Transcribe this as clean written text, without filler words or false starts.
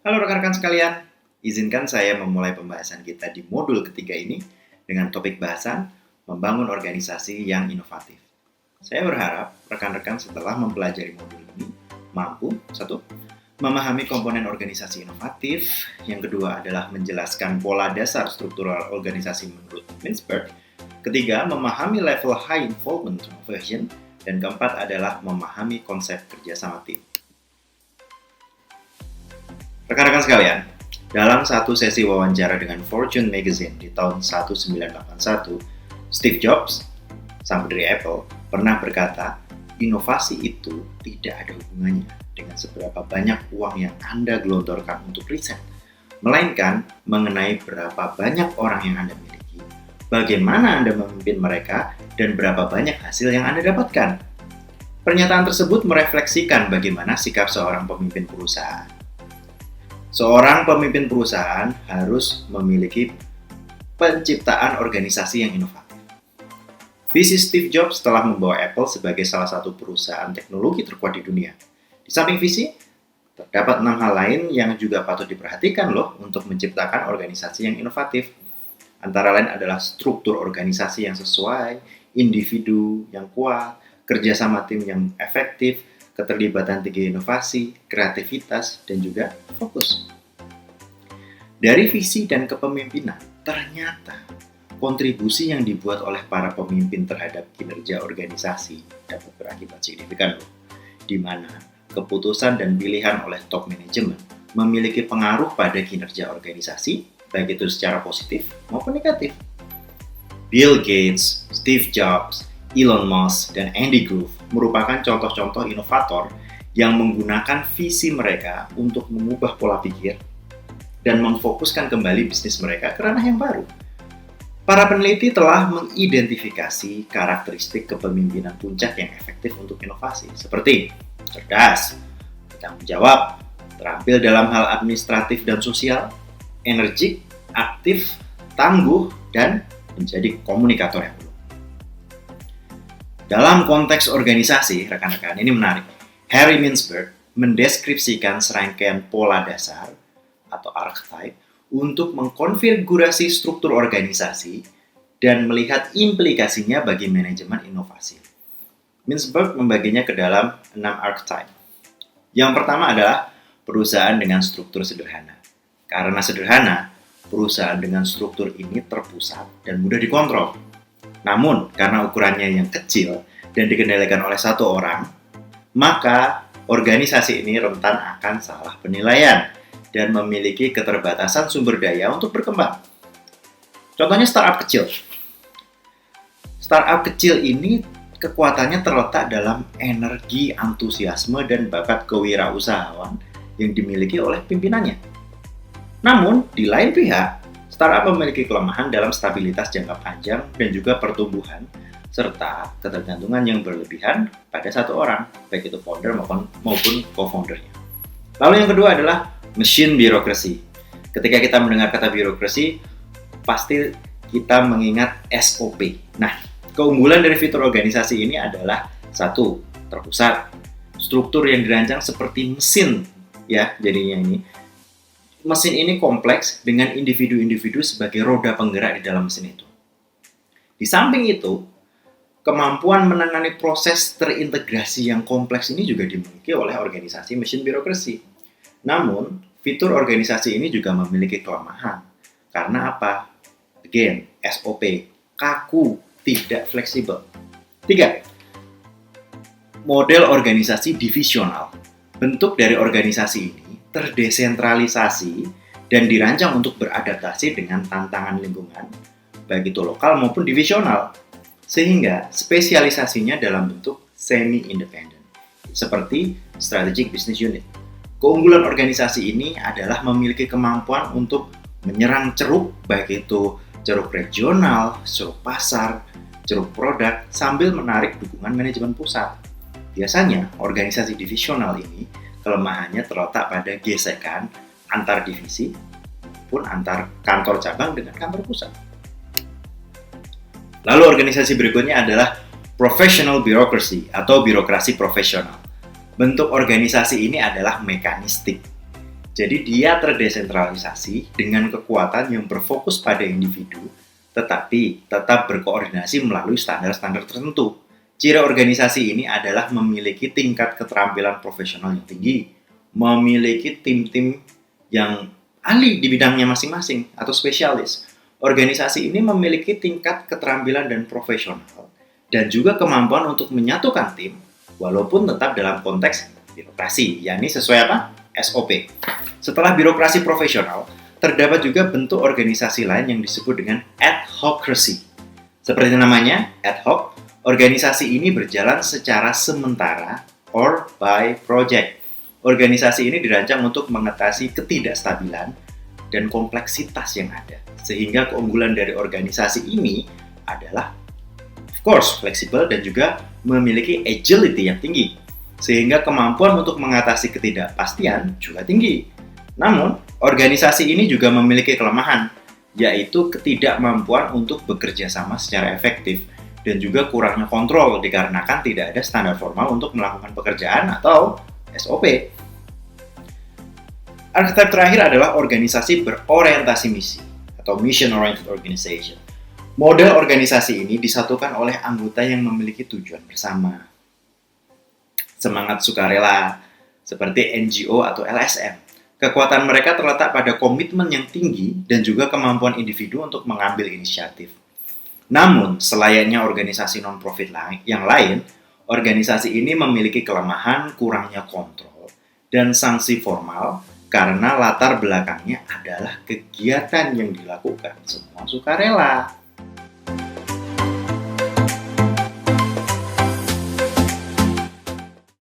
Halo rekan-rekan sekalian, izinkan saya memulai pembahasan kita di modul ketiga ini dengan topik bahasan membangun organisasi yang inovatif. Saya berharap rekan-rekan setelah mempelajari modul ini mampu, satu, memahami komponen organisasi inovatif, yang kedua adalah menjelaskan pola dasar struktural organisasi menurut Mintzberg, ketiga, memahami level high involvement innovation, dan keempat adalah memahami konsep kerjasama tim. Rekan-rekan sekalian, dalam satu sesi wawancara dengan Fortune Magazine di tahun 1981, Steve Jobs, sang pendiri Apple, pernah berkata, inovasi itu tidak ada hubungannya dengan seberapa banyak uang yang Anda gelontorkan untuk riset, melainkan mengenai berapa banyak orang yang Anda miliki, bagaimana Anda memimpin mereka, dan berapa banyak hasil yang Anda dapatkan. Pernyataan tersebut merefleksikan bagaimana sikap seorang pemimpin perusahaan. Seorang pemimpin perusahaan harus memiliki penciptaan organisasi yang inovatif. Visi Steve Jobs telah membawa Apple sebagai salah satu perusahaan teknologi terkuat di dunia. Di samping visi, terdapat 6 hal lain yang juga patut diperhatikan loh untuk menciptakan organisasi yang inovatif. Antara lain adalah struktur organisasi yang sesuai, individu yang kuat, kerjasama tim yang efektif, keterlibatan tinggi inovasi, kreativitas, dan juga fokus. Dari visi dan kepemimpinan, ternyata kontribusi yang dibuat oleh para pemimpin terhadap kinerja organisasi dapat berakibat signifikan loh, di mana keputusan dan pilihan oleh top manajemen memiliki pengaruh pada kinerja organisasi, baik itu secara positif maupun negatif. Bill Gates, Steve Jobs, Elon Musk, dan Andy Grove merupakan contoh-contoh inovator yang menggunakan visi mereka untuk mengubah pola pikir dan memfokuskan kembali bisnis mereka ke ranah yang baru. Para peneliti telah mengidentifikasi karakteristik kepemimpinan puncak yang efektif untuk inovasi, seperti cerdas, bertanggung jawab, terampil dalam hal administratif dan sosial, energik, aktif, tangguh, dan menjadi komunikator yang baik. Dalam konteks organisasi, rekan-rekan, ini menarik. Harry Mintzberg mendeskripsikan serangkaian pola dasar atau archetype untuk mengkonfigurasi struktur organisasi dan melihat implikasinya bagi manajemen inovasi. Mintzberg membaginya ke dalam 6 archetype. Yang pertama adalah perusahaan dengan struktur sederhana. Karena sederhana, perusahaan dengan struktur ini terpusat dan mudah dikontrol. Namun, karena ukurannya yang kecil dan dikendalikan oleh satu orang, maka organisasi ini rentan akan salah penilaian dan memiliki keterbatasan sumber daya untuk berkembang. Contohnya startup kecil. Startup kecil ini kekuatannya terletak dalam energi, antusiasme, dan bakat kewirausahaan yang dimiliki oleh pimpinannya. Namun, di lain pihak, startup memiliki kelemahan dalam stabilitas jangka panjang dan juga pertumbuhan, serta ketergantungan yang berlebihan pada satu orang, baik itu founder maupun co-foundernya. Lalu yang kedua adalah machine birokrasi. Ketika kita mendengar kata birokrasi, pasti kita mengingat SOP. Nah, keunggulan dari fitur organisasi ini adalah satu, terpusat. Struktur yang dirancang seperti mesin, ya, jadinya ini. Mesin ini kompleks dengan individu-individu sebagai roda penggerak di dalam mesin itu. Di samping itu, kemampuan menangani proses terintegrasi yang kompleks ini juga dimiliki oleh organisasi mesin birokrasi. Namun, fitur organisasi ini juga memiliki kelemahan. Karena apa? Again, SOP, kaku, tidak fleksibel. 3. Model organisasi divisional. Bentuk dari organisasi ini terdesentralisasi dan dirancang untuk beradaptasi dengan tantangan lingkungan, baik itu lokal maupun divisional, sehingga spesialisasinya dalam bentuk semi-independent, seperti strategic business unit. Keunggulan organisasi ini adalah memiliki kemampuan untuk menyerang ceruk, baik itu ceruk regional, ceruk pasar, ceruk produk, sambil menarik dukungan manajemen pusat. Biasanya, organisasi divisional ini kelemahannya terletak pada gesekan antar divisi maupun antar kantor cabang dengan kantor pusat. Lalu organisasi berikutnya adalah professional bureaucracy atau birokrasi profesional. Bentuk organisasi ini adalah mekanistik. Jadi dia terdesentralisasi dengan kekuatan yang berfokus pada individu, tetapi tetap berkoordinasi melalui standar-standar tertentu. Ciri organisasi ini adalah memiliki tingkat keterampilan profesional yang tinggi, memiliki tim-tim yang ahli di bidangnya masing-masing atau spesialis. Organisasi ini memiliki tingkat keterampilan dan profesional dan juga kemampuan untuk menyatukan tim walaupun tetap dalam konteks birokrasi, yakni sesuai apa? SOP. Setelah birokrasi profesional, terdapat juga bentuk organisasi lain yang disebut dengan adhocracy. Seperti namanya, ad hoc, organisasi ini berjalan secara sementara or by project. Organisasi ini dirancang untuk mengatasi ketidakstabilan dan kompleksitas yang ada. Sehingga keunggulan dari organisasi ini adalah, of course, fleksibel dan juga memiliki agility yang tinggi. Sehingga kemampuan untuk mengatasi ketidakpastian juga tinggi. Namun, organisasi ini juga memiliki kelemahan, yaitu ketidakmampuan untuk bekerja sama secara efektif dan juga kurangnya kontrol dikarenakan tidak ada standar formal untuk melakukan pekerjaan atau SOP. Archetype terakhir adalah organisasi berorientasi misi atau mission oriented organization. Model organisasi ini disatukan oleh anggota yang memiliki tujuan bersama. Semangat sukarela, seperti NGO atau LSM. Kekuatan mereka terletak pada komitmen yang tinggi dan juga kemampuan individu untuk mengambil inisiatif. Namun, selayaknya organisasi non-profit yang lain, organisasi ini memiliki kelemahan kurangnya kontrol dan sanksi formal karena latar belakangnya adalah kegiatan yang dilakukan semua sukarela.